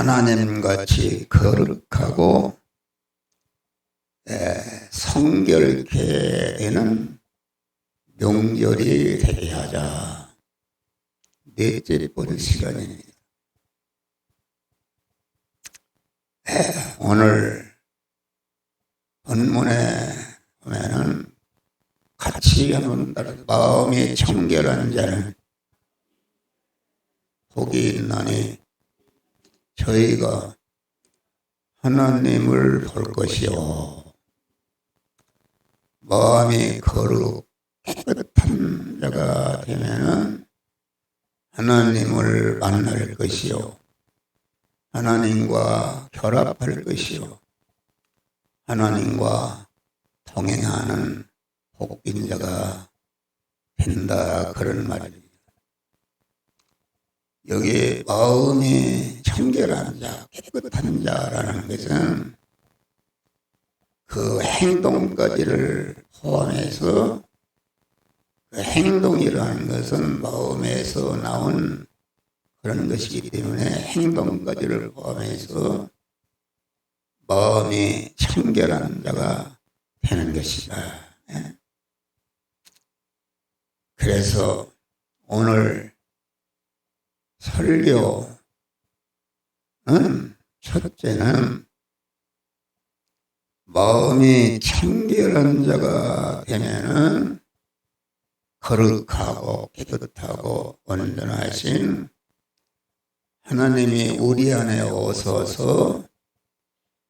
하나님같이 거룩하고 성결케 되는 명절이 되게 하자. 넷째 본 시간입니다. 오늘 본문에 보면은 같이 한번 따라 마음이 청결한 자는 복이 있나니 저희가 하나님을 볼 것이요. 마음이 거룩 깨끗한 자가 되면은 하나님을 만날 것이요. 하나님과 결합할 것이요. 하나님과 동행하는 복인 자가 된다. 그런 말입니다. 여기 마음이 청결한 자, 깨끗한 자라는 것은 그 행동까지를 포함해서 그 행동이라는 것은 마음에서 나온 그런 것이기 때문에 행동까지를 포함해서 마음이 청결한 자가 되는 것이다. 그래서 오늘 설교는 첫째는 마음이 청결한 자가 되면은 거룩하고 깨끗하고 온전하신 하나님이 우리 안에 오셔서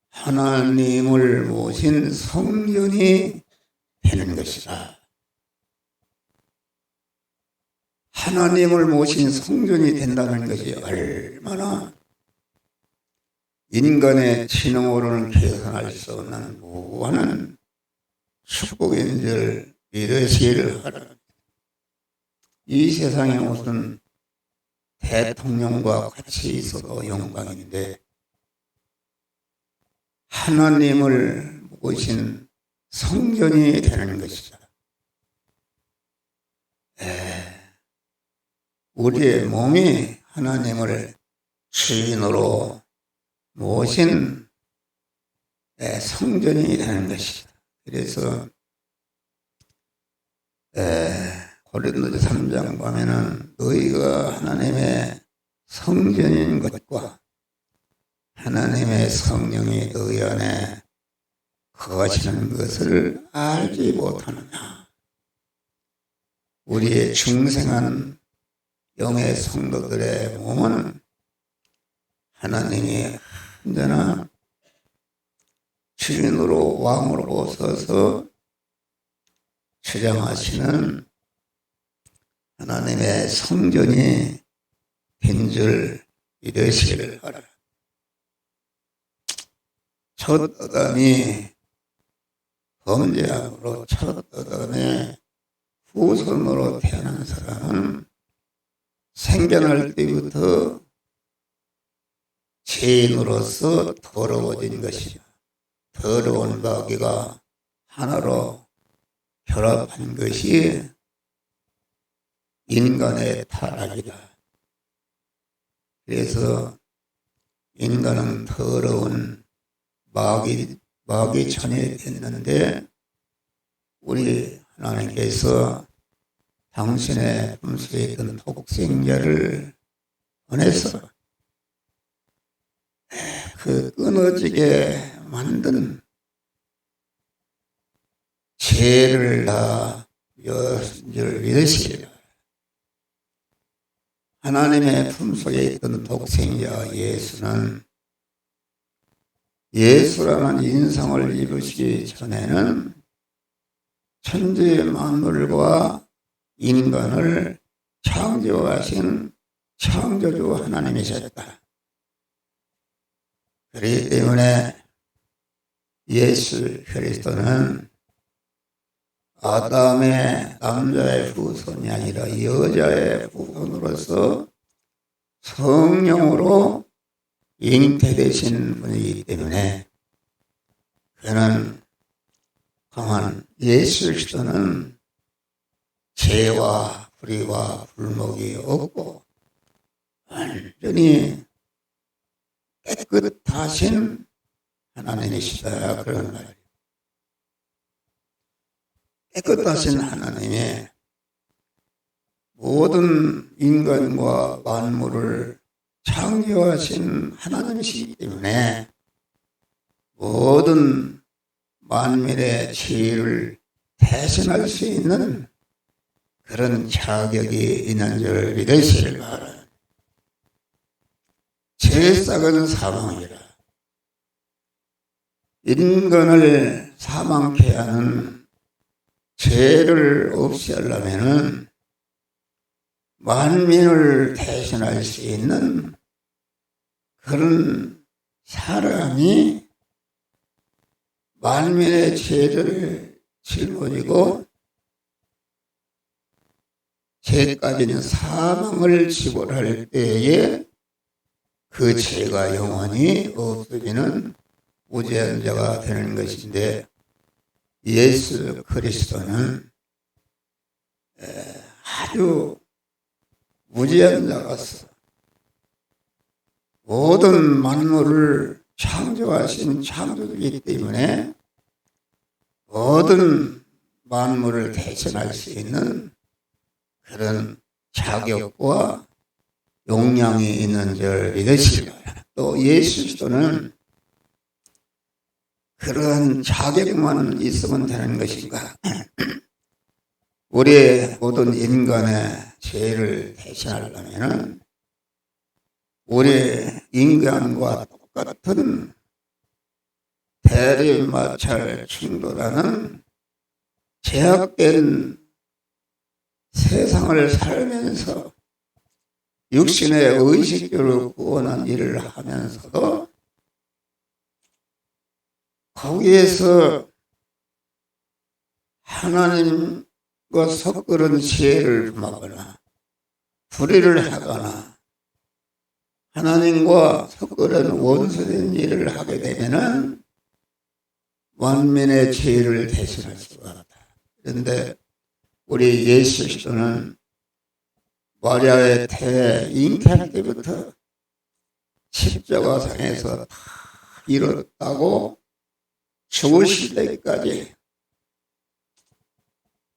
하나님을 모신 성전이 되는 것이다. 하나님을 모신 성전이 된다는 것이 얼마나 인간의 지능으로는 계산할 수 없는 무한한 축복인 줄 믿으시기를 하라. 이 세상에 무슨 대통령과 같이 있어도 영광인데 하나님을 모신 성전이 되는 것이다. 우리의 몸이 하나님을 주인으로 모신 성전이 되는 것이다. 그래서 고린도서 3장 보면은 너희가 하나님의 성전인 것과 하나님의 성령이 너희 안에 거하시는 것을 알지 못하느냐. 우리의 중생한 영의 성도들의 몸은 하나님이 언제나 주인으로 왕으로 오셔서 주장하시는 하나님의 성전이 된 줄 믿으시기를 하라. 첫 아담이 범죄함으로 첫 아담의 후손으로 태어난 사람은 생겨날 때부터 죄인으로서 더러워진 것이죠. 더러운 마귀가 하나로 결합한 것이 인간의 타락이다. 그래서 인간은 더러운 마귀천이 됐는데 우리 하나님께서 당신의 품속에 있던 독생자를 보내서 그 끊어지게 만든 죄를 다 믿으시리라. 하나님의 품속에 있던 독생자 예수라는 인성을 입으시기 전에는 천지 만물과 인간을 창조하신 창조주 하나님이셨다. 그렇기 때문에 예수 그리스도는 아담의 남자의 후손이 아니라 여자의 후손으로서 성령으로 잉태되신 분이기 때문에 그는 강한 예수 그리스도는 죄와 불의와 불목이 없고 완전히 정하신 하나님이시다 그런 말이에요. 깨끗하신 하나님이 모든 인간과 만물을 창조하신 하나님이시기 때문에 모든 만민의 죄를 대신할 수 있는 그런 자격이 있는 줄 믿으시길 바랍니다. 죄의 싹은 사망이라. 인간을 사망케 하는 죄를 없애려면 만민을 대신할 수 있는 그런 사람이 만민의 죄를 짊어지고 죄까지는 사망을 지불할 때에 그 죄가 영원히 없어지는 무죄한 자가 되는 것인데, 예수 그리스도는 아주 무죄한 자로서 모든 만물을 창조하신 창조주이기 때문에 모든 만물을 대신할 수 있는 그런 자격과 용량이 있는 줄 믿으시기 바랍니다. 또 예수 그리스도는 그러한 자격만 있으면 되는 것인가? 우리 모든 인간의 죄를 대신하려면 우리 인간과 똑같은 대립마찰 충돌하는 제약된 세상을 살면서 육신의 의식주를 구원한 일을 하면서도 거기에서 하나님과 섞은 죄를 범하거나 불의를 하거나 하나님과 섞은 원수된 일을 하게 되면은 만민의 죄를 대신할 수가 없다. 그런데 우리 예수 그리스도는 마리아의 태 잉태할 때부터 십자가상에서 다 이뤘다고 죽으실 때까지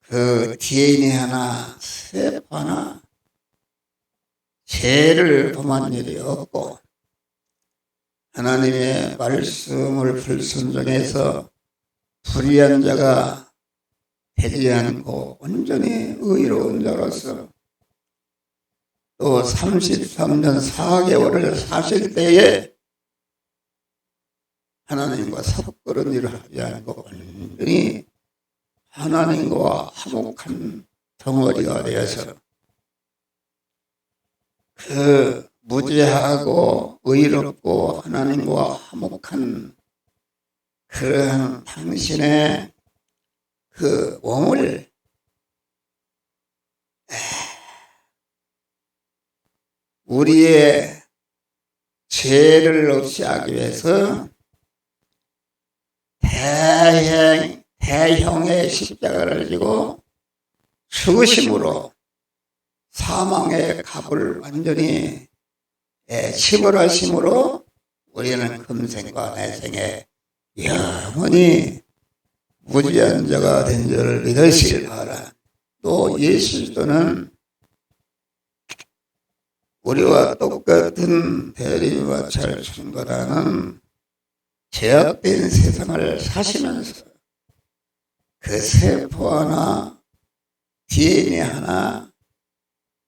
그 DNA 하나, 세포 하나 죄를 범한 일이 없고 하나님의 말씀을 불순종해서 불의한 자가 되지 않고 온전히 의로운 자로서 또 33년 4개월을 사실 때에 하나님과 섞은 일을 하지 않고 완전히 하나님과 화목한 덩어리가 되어서 그 무죄하고 의롭고 하나님과 화목한 그러한 당신의 그 몸을 우리의 죄를 없이 하기 위해서 대형의 십자가를 지고 죽으심으로 사망의 값을 완전히 치불하심으로 우리는 금생과 내생에 영원히 무죄한 자가 된 줄 믿으시길 바라. 또 예수 그리스도는 우리와 똑같은 대리마찰 충돌하는 제약된 세상을 사시면서 그 세포 하나, DNA 하나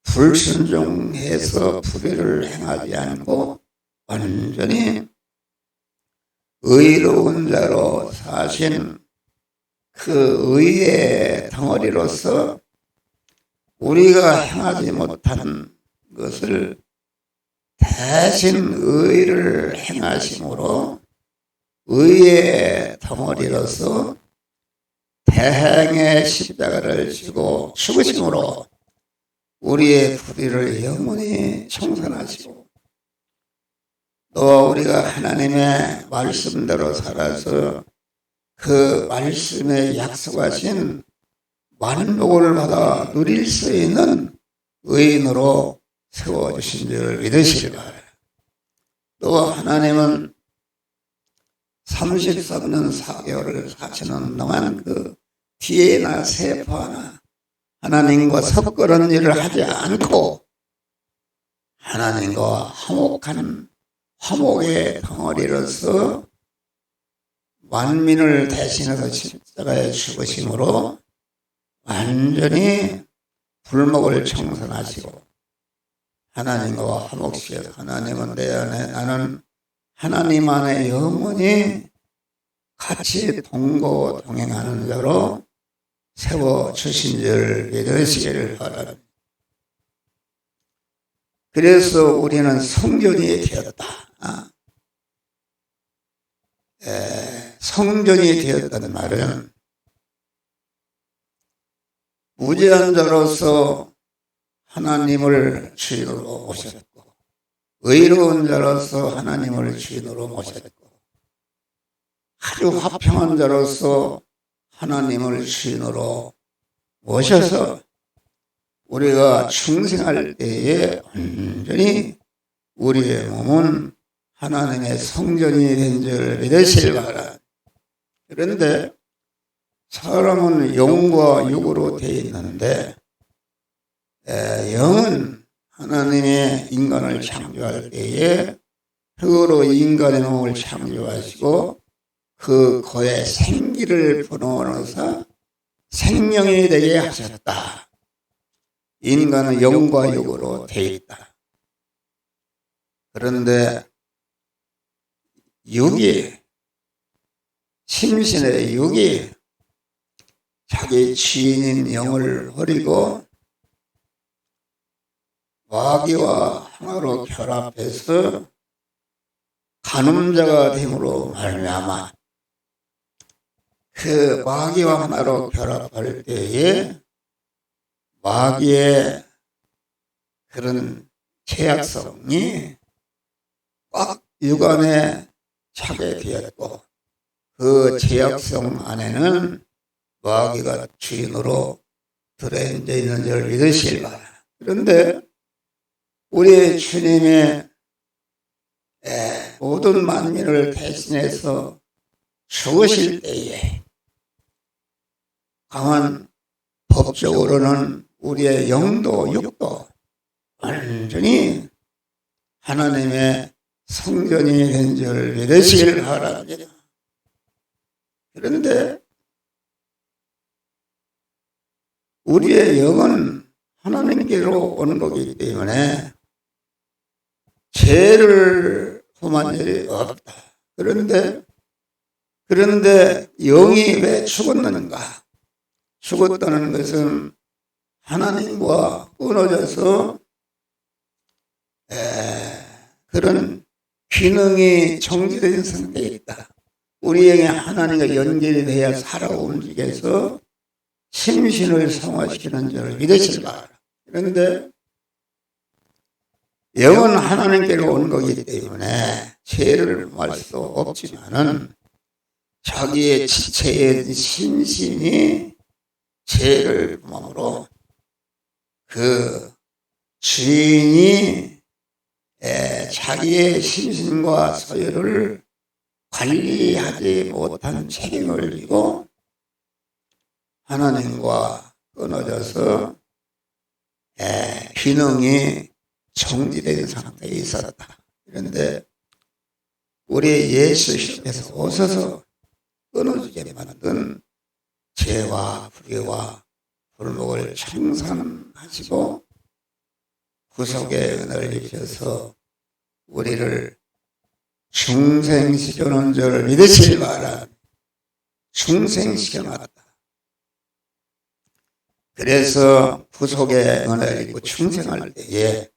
불순종해서 불의를 행하지 않고 완전히 의로운 자로 사신 그 의의 덩어리로서 우리가 행하지 못한 것을 대신 의를 행하심으로 의의 덩어리로서 대행의 십자가를 지고 죽으심으로 우리의 불의를 영원히 청산하시고 또 우리가 하나님의 말씀대로 살아서 그 말씀에 약속하신 만복을 받아 누릴 수 있는 의인으로 세워주신 줄 믿으시기 바랍니다. 또 하나님은 33년 4개월을 사시는 동안 그 DNA 세포 하나 하나님과 섞으는 일을 하지 않고 하나님과 화목한 화목의 덩어리로서 만민을 대신해서 십자가에 죽으심으로 완전히 불목을 청산하시고 하나님과 화목시켜서 하나님은 내 안에 나는 하나님 안에 영원히 같이 동거 동행하는 자로 세워주신 줄 믿으시기를 바랍니다. 그래서 우리는 성전이 되었다. 성전이 되었다는 말은 무죄한 자로서 하나님을 주인으로 모셨고 의로운 자로서 하나님을 주인으로 모셨고 아주 화평한 자로서 하나님을 주인으로 모셔서 우리가 중생할 때에 완전히 우리의 몸은 하나님의 성전이 된 줄 믿으시기 바랍니다. 그런데 사람은 영과 육으로 되어 있는데 영은 하나님의 인간을 창조할 때에 흙으로 인간의 몸을 창조하시고 그 거에 생기를 불어넣어서 생명이 되게 하셨다. 인간은 영과 육으로 되어 있다. 그런데 육이 심신의 육이 자기 주인인 영을 버리고 마귀와 하나로 결합해서 간음자가 됨으로 말미암아 그 마귀와 하나로 결합할 때에 마귀의 그런 죄악성이 꽉 육안에 차게 되었고 그 죄악성 안에는 마귀가 주인으로 들어앉아 있는 줄 믿으시기 바랍니다. 그런데 우리 주님의 모든 만민을 대신해서 죽으실 때에 강한 법적으로는 우리의 영도 육도 완전히 하나님의 성전이 된 줄 믿으시길 바랍니다. 그런데 우리의 영은 하나님께로 오는 거기 때문에 죄를 범한 일이 없다. 그런데 영이 왜 죽었는가? 죽었다는 것은 하나님과 끊어져서 그런 기능이 정지된 상태에 있다. 우리 영이 하나님과 연결이 돼야 살아 움직여서 심신을 성화시키는 줄 믿으시기 바랍니다. 그런데 영은 하나님께로 온 거기 때문에 죄를 범할 수 없지만은 자기의 지체의 심신이 죄를 범함으로 그 주인이 자기의 심신과 소유를 관리하지 못한 책임을 지고 하나님과 끊어져서 기능이 정지된 상태에 있었다. 그런데 우리 예수께서 오셔서 끊어지게 만든 죄와 불의와 불목을 청산하시고 구속의 은혜를 주셔서 우리를 중생시켜놓은 줄 믿으시기 바랍니다. 중생시켜놨다. 그래서 구속의 은혜를 입고 중생할 때에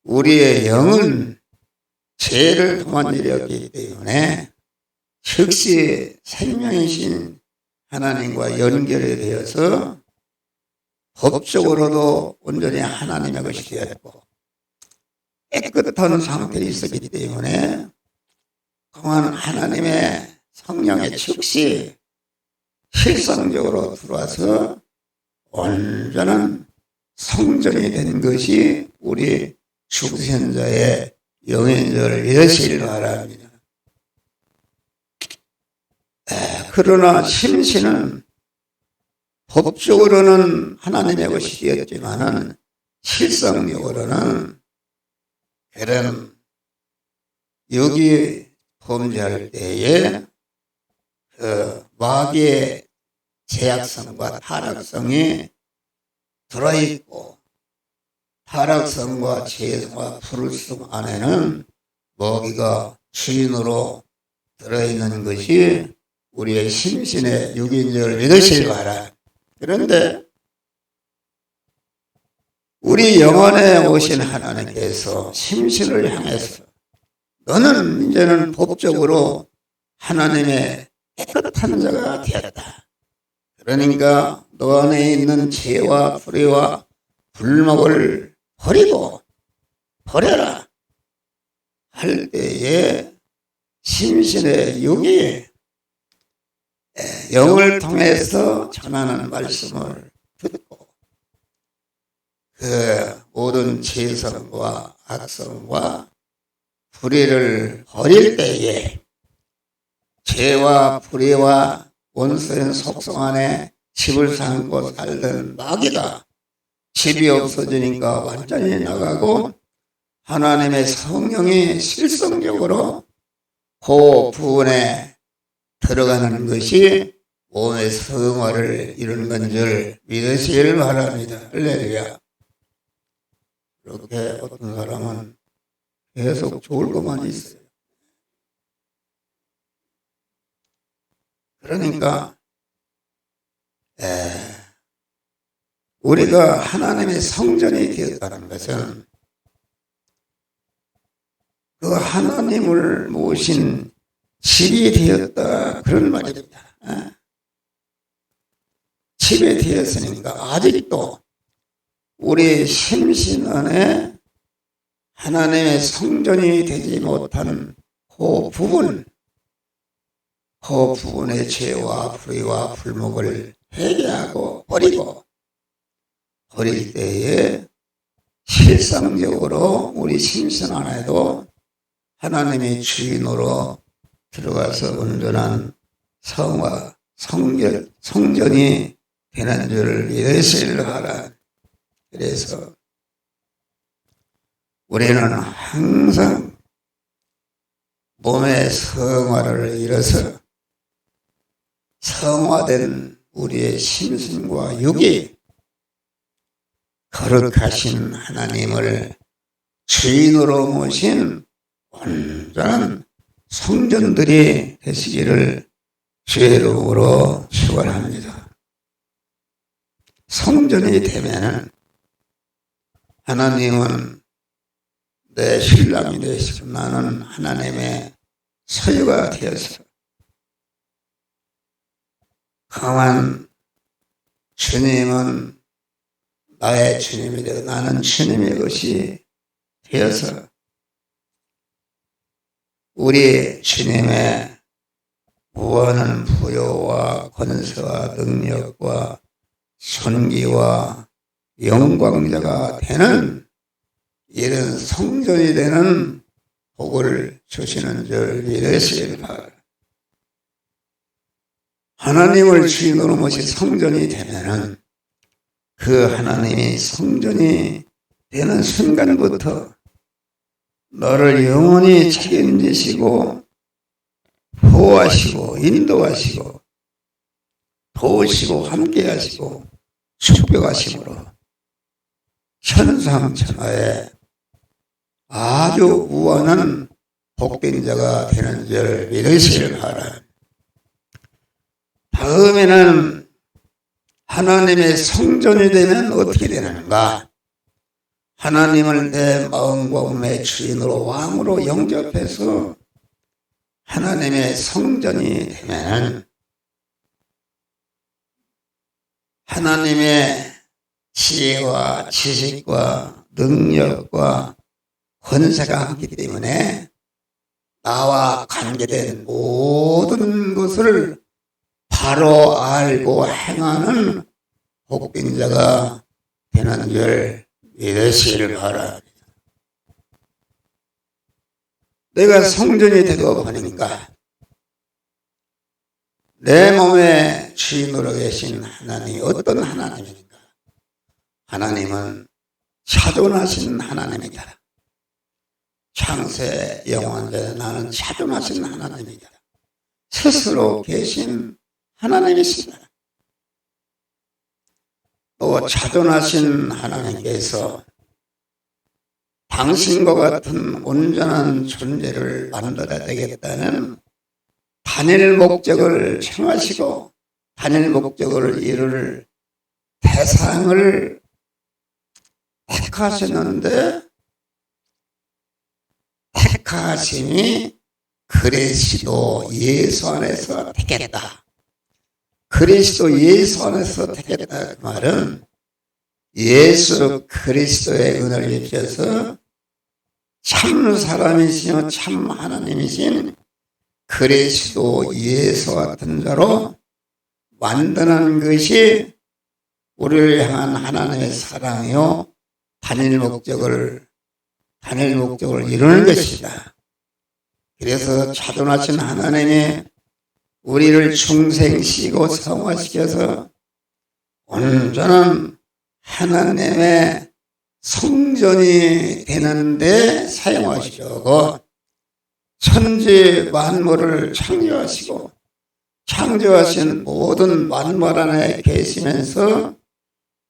우리의 영은 죄를 범한 일이 없기 때문에 즉시 생명이신 하나님과 연결이 되어서 법적으로도 온전히 하나님의 것이 되었고 깨끗한 상태에 있었기 때문에 강한 하나님의 성령의 즉시 실성적으로 들어와서 온전한 성전이 된 것이 우리 죽으신 자의 영인 줄 믿으시길 바랍니다. 그러나 심신은 법적으로는 하나님의 것이 되었지만은 실성적으로는 그런 여기 범죄할 때에 그 마귀의 제약성과 타락성이 들어있고, 타락성과 죄성과 불성 안에는 마귀가 주인으로 들어있는 것이 우리의 심신의 육인을 믿으실 바라. 그런데 우리 영혼에 오신 하나님께서 심신을 향해서 너는 이제는 법적으로 하나님의 깨끗한 자가 되었다. 그러니까 너 안에 있는 죄와 불의와 불목을 버려라 할 때에 심신의 육이 영을 통해서 전하는 말씀을 듣고 그 모든 죄성과 악성과 불의를 버릴 때에 죄와 불의와 원수인 속성 안에 집을 삼고 살던 마귀가 집이 없어지니까 완전히 나가고 하나님의 성령이 실성적으로 그 부분에 들어가는 것이 몸의 성화를 이루는 건 줄 믿으시길 바랍니다. 할렐루야. 이렇게 어떤 사람은 계속 좋을 것만 있어요. 그러니까 우리가 하나님의 성전이 되었다는 것은 그 하나님을 모신 집이 되었다 그런 말입니다. 집이 되었으니까 아직도 우리 심신 안에 하나님의 성전이 되지 못한 그 부분의 죄와 불의와 불목을 회개하고 버릴 때에 실상적으로 우리 심신 안에도 하나님의 주인으로 들어가서 온전한 성전이 되는 줄 믿으시길 바라. 그래서 우리는 항상 몸의 성화를 이뤄서 성화된 우리의 심신과 육이 거룩하신 하나님을 주인으로 모신 온전한 성전들이 되시기를 주의 이름으로 축원합니다. 성전이 되면은 하나님은 내 신랑이 되시고 나는 하나님의 소유가 되어서 강한 주님은 나의 주님이 되고 나는 주님의 것이 되어서 우리 주님의 무한한 부요와 권세와 능력과 존귀와 영광자가 되는 이런 성전이 되는 복을 주시는 줄 믿으시길 바랍니다. 하나님을 주인으로 모신 성전이 되면은 그 하나님이 성전이 되는 순간부터 너를 영원히 책임지시고 보호하시고 인도하시고 도우시고 함께하시고 축복하심으로 천상천하에 아주 우원한 복된 자가 되는 줄 믿으시길 바랍니다. 다음에는 하나님의 성전이 되면 어떻게 되는가? 하나님을 내 마음과 몸의 주인으로 왕으로 영접해서 하나님의 성전이 되면 하나님의 지혜와 지식과 능력과 권세가 있기 때문에 나와 관계된 모든 것을 바로 알고 행하는 복된 자가 되는 줄 믿으시길 바랍니다. 내가 성전이 되고 보니까 내 몸에 주인으로 계신 하나님이 어떤 하나님입니까? 하나님은 차존하신 하나님이다. 창세 영원전에 나는 차존하신 하나님이다. 스스로 계신 하나님이시다. 또 차존하신 하나님께서 당신과 같은 온전한 존재를 만들어야 되겠다는 단일 목적을 청하시고 단일 목적을 이룰 대상을 택하셨는데 택하심이 그리스도 예수 안에서 택했다. 그리스도 예수 안에서 택했다. 그 말은 예수 그리스도의 은혜를 입혀서 참 사람이시며 참 하나님이신 그리스도 예수 같은 자로 만드는 것이 우리를 향한 하나님의 사랑이요 단일 목적을 이루는 것이다. 그래서 차존하신 하나님이 우리를 중생시키고 성화시켜서 온전한 하나님의 성전이 되는데 사용하시려고 천지 만물을 창조하시고 창조하신 모든 만물 안에 계시면서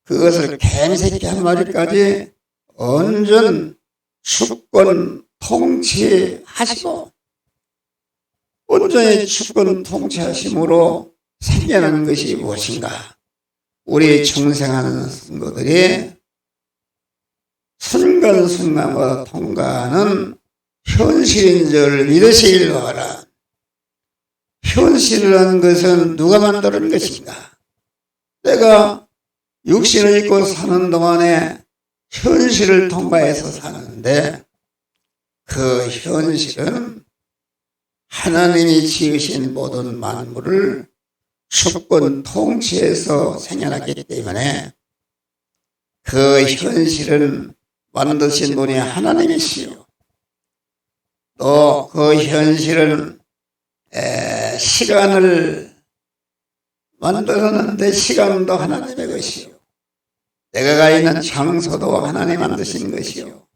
그것을 갱새끼 한 마리까지 온전 주권 통치하시고 온전히 주권 통치하심으로 생겨난 것이 무엇인가? 우리 중생하는 성도들이 순간순간마다 통과하는 현실인 줄 믿으시길 바라. 현실이라는 것은 누가 만드는 것인가? 내가 육신을 입고 사는 동안에 현실을 통과해서 사는데 그 현실은 하나님이 지으신 모든 만물을 주권 통치해서 생겨났기 때문에 그 현실은 만드신 분이 하나님이시요. 또 그 현실은 시간을 만들었는데 시간도 하나님의 것이요. 내가 가 있는 장소도 하나님 만드신 것이요.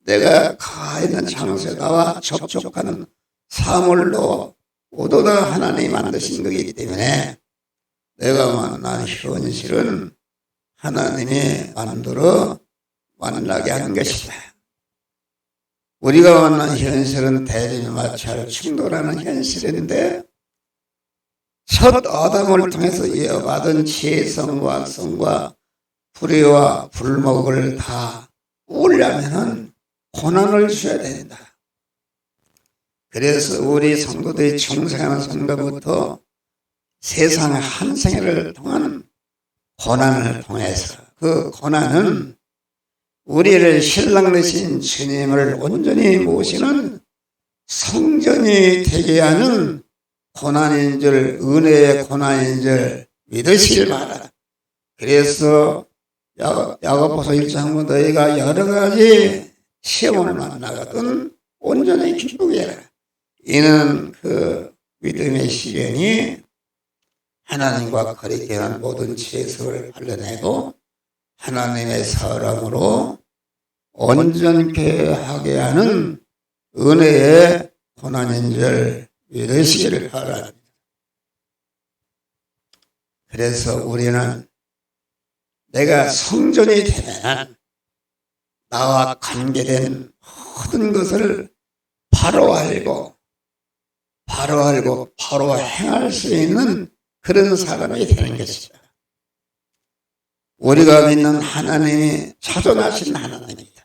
내가 가 있는 장소에 나와 접촉하는 사물도 모두 다 하나님이 만드신 거기 때문에 내가 만난 현실은 하나님이 만들어 만나게 한 것이다. 우리가 만난 현실은 대립이 마찰 충돌하는 현실인데 첫 아담을 통해서 이어받은 지혜성과 악성과 불의와 불목을 다 우려면은 고난을 줘야 된다. 그래서 우리 성도들이 중생하는 순간부터 세상의 한 생애를 통한 고난을 통해서 그 고난은 우리를 신랑 되신 주님을 온전히 모시는 성전이 되게 하는 고난인 줄, 은혜의 고난인 줄 믿으시길 바라. 그래서 야고보서 1장 너희가 여러 가지 시험을 만나거든 온전히 기쁘게 해라. 이는 그 믿음의 시련이 하나님과 거리게 하는 모든 죄성을 발견하고 하나님의 사랑으로 온전케 하게 하는 은혜의 고난인 줄 믿으시기를 바랍니다. 그래서 우리는 내가 성전이 되면 나와 관계된 모든 것을 바로 알고 바로 행할 수 있는 그런 사람이 되는 것이다. 우리가 믿는 하나님이 차존하신 하나님입니다.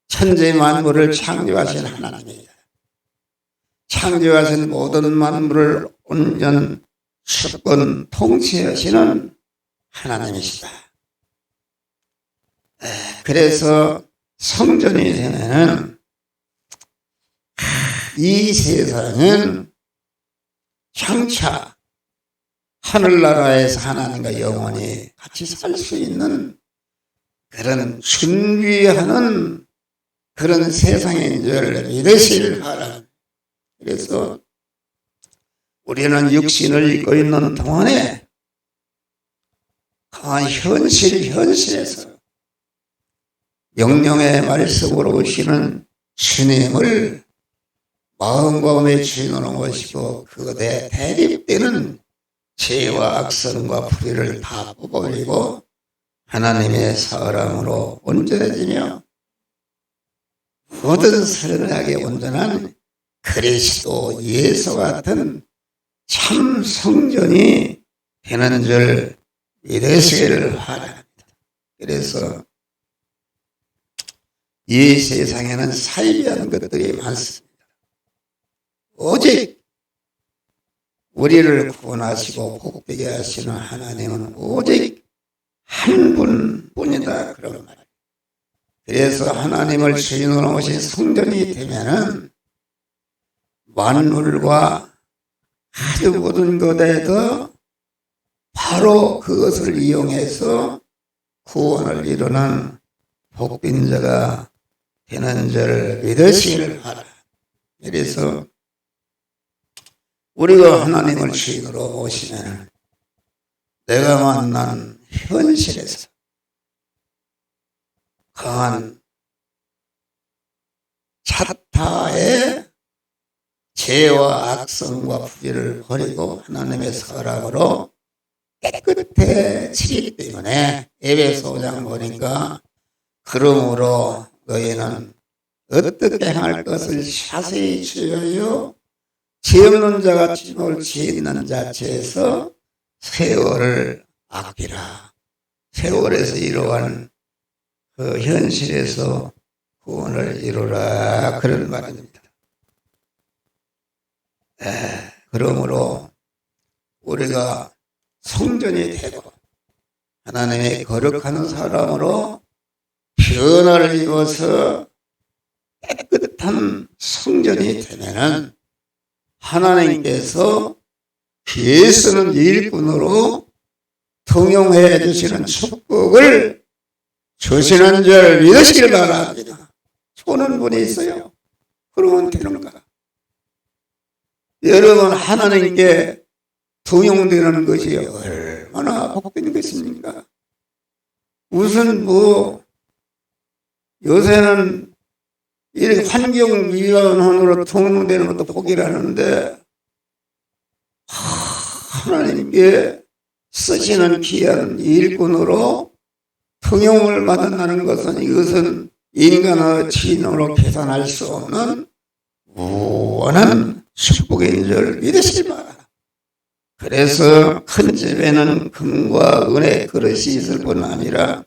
천지 만물을 창조하신 하나님입니다. 창조하신 모든 만물을 온전 주권 통치하시는 하나님이시다. 그래서 성전이 되면 이 세상은 장차 하늘나라에서 하나님과 영원히 같이 살 수 있는 그런 준비하는 그런 세상인 줄 믿으시길 바랍니다. 그래서 우리는 육신을 입고 있는 동안에 강한 현실에서 영령의 말씀으로 오시는 주님을 마음과 마음의 주인으로 모시고 그것에 대립되는 죄와 악성과 불의를 다 뽑아버리고 하나님의 사람으로 온전해지며 모든 선하게 온전한 그리스도 예수 같은 참 성전이 되는 줄 믿으시기를 바랍니다. 그래서 이 세상에는 살비한 것들이 많습니다. 오직 우리를 구원하시고 복되게 하시는 하나님은 오직 한 분뿐이다 그런 말이에요. 그래서 하나님을 주인으로 모신 성전이 되면은 만물과 아주 모든 것에도 바로 그것을 이용해서 구원을 이루는 복된 자가 되는 줄 믿으시기를 바라. 그래서 우리가 하나님을 주인으로 모시면 내가 만난 현실에서 강한 차타의 죄와 악성과 불의를 버리고 하나님의 사람으로 깨끗해지기 때문에 에베소 5장 보니까 그러므로 너희는 어떻게 행할 것을 자세히 주여요. 죄 없는 자가 지물 죄 있는 자체에서 세월을 아끼라. 세월에서 이루어가는 그 현실에서 구원을 이루라 그런 말입니다. 그러므로 우리가 성전이 되고 하나님의 거룩한 사람으로 변화를 입어서 깨끗한 성전이 되면은 하나님께서 피 쓰는 일꾼으로 통용해 주시는 축복을 주시는 줄 믿으시길 바랍니다. 초는 분이 있어요. 그러면 되는가? 여러분 하나님께 통용되는 것이 얼마나 복된 것입니까? 무슨 요새는 이 환경위원회로 통용되는 것도 복이라는데 하나님께 쓰시는 귀한 일꾼으로 통용을 받는다는 것은 이것은 인간의 지능으로 계산할 수 없는 무한한 축복인 줄 믿으시기 바랍니다. 그래서 큰 집에는 금과 은의 그릇이 있을 뿐 아니라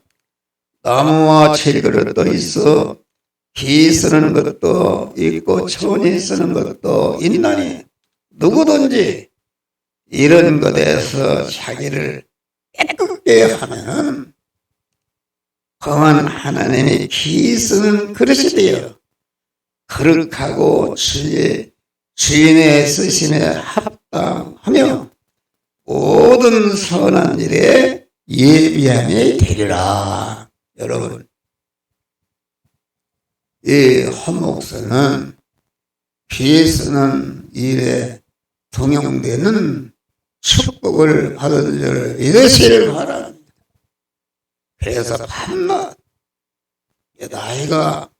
나무와 칠그릇도 있어 기 쓰는 것도 있고 천이 쓰는 것도 있나니 누구든지 이런 것에서 자기를 깨끗게 하면은 강한 하나님이 기 쓰는 그릇이 되어 거룩하고 주인의 쓰심에 합당하며 모든 선한 일에 예비함이 되리라. 여러분, 이 한목서는 기 쓰는 일에 동용되는 축복을 받은 줄 믿으시길 바랍니다. 그래서 밤낮 나이가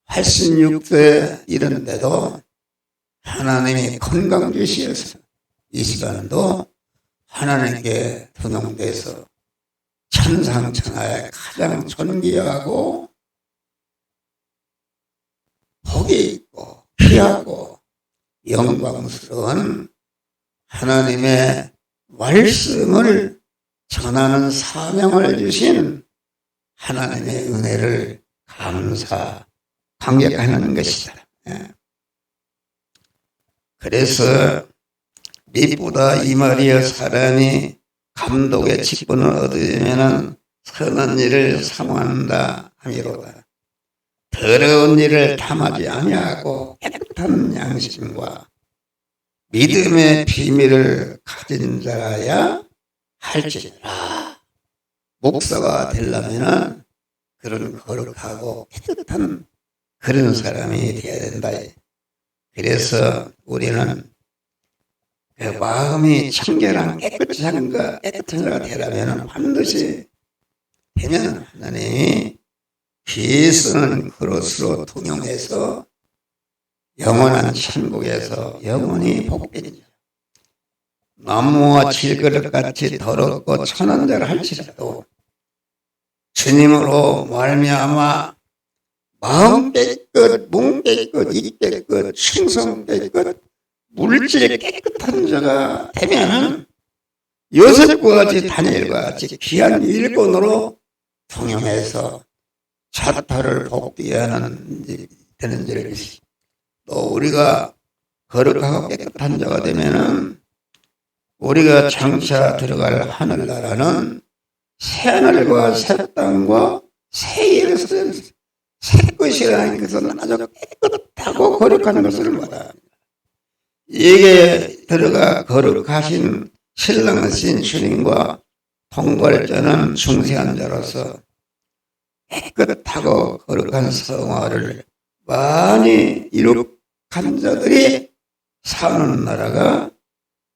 86세 이런데도 하나님이 건강 주시어서 이 시간도 하나님께 동용돼서 천상천하에 가장 존귀하고 복이 있고 귀하고 영광스러운 하나님의 말씀을 전하는 사명을 주신 하나님의 은혜를 감격하는 것이다. 그래서 미보다 이마리아 사람이 감독의 직분을 얻으면 선한 일을 사모한다 하미로다. 더러운 일을 탐하지 아니하고 깨끗한 양심과 믿음의 비밀을 가진 자라야 할지니라. 목사가 되려면 그런 거룩하고 깨끗한 그런 사람이 되어야 된다. 그래서 우리는 그 마음이 청결한 깨끗한 자가 되라면 반드시 되면 하나님이 피 쓰는 그릇으로 통용해서 영원한 천국에서 영원히 복되는 자. 나무와 질그릇같이 더럽고 천한 자를 할지라도 주님으로 말미암아 마음 깨끗, 몸 깨끗, 이 깨끗, 충성 깨끗, 물질 깨끗한 자가 되면은 요셉과 같이 다니엘과 같이 귀한 일꾼으로 통용해서 자타를 복되게 하는 되는 줄을 또 우리가 거룩하고 깨끗한 자가 되면은 우리가 장차 들어갈 하늘나라는 새하늘과 새 땅과 새 예루살렘 새 것이라는 것은 아주 깨끗하고 거룩한 것을 말합니다. 이게 들어가 거룩하신 신랑이신 주님과 통괄자는 중세한 자로서 깨끗하고 거룩한 성화를 많이 이룩한 자들이 사는 나라가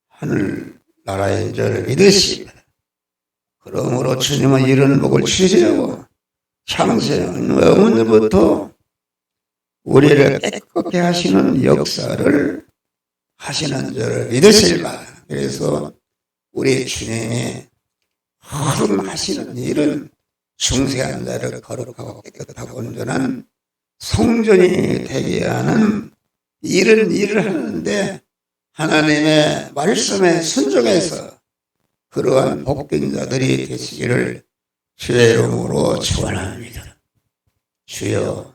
하늘나라인 줄 믿으시고 그러므로 주님은 이런 복을 주시려고 창세부터 우리를 깨끗게 하시는 역사를 하시는 줄 믿으실까. 그래서 우리 주님이 하루 하시는 일은 중세한 자를 거룩하고 깨끗하고 온전한 성전이 되게 하는 이런 일을 하는데 하나님의 말씀에 순종해서 그러한 복된 자들이 되시기를 주의 이름으로 축원합니다. 주여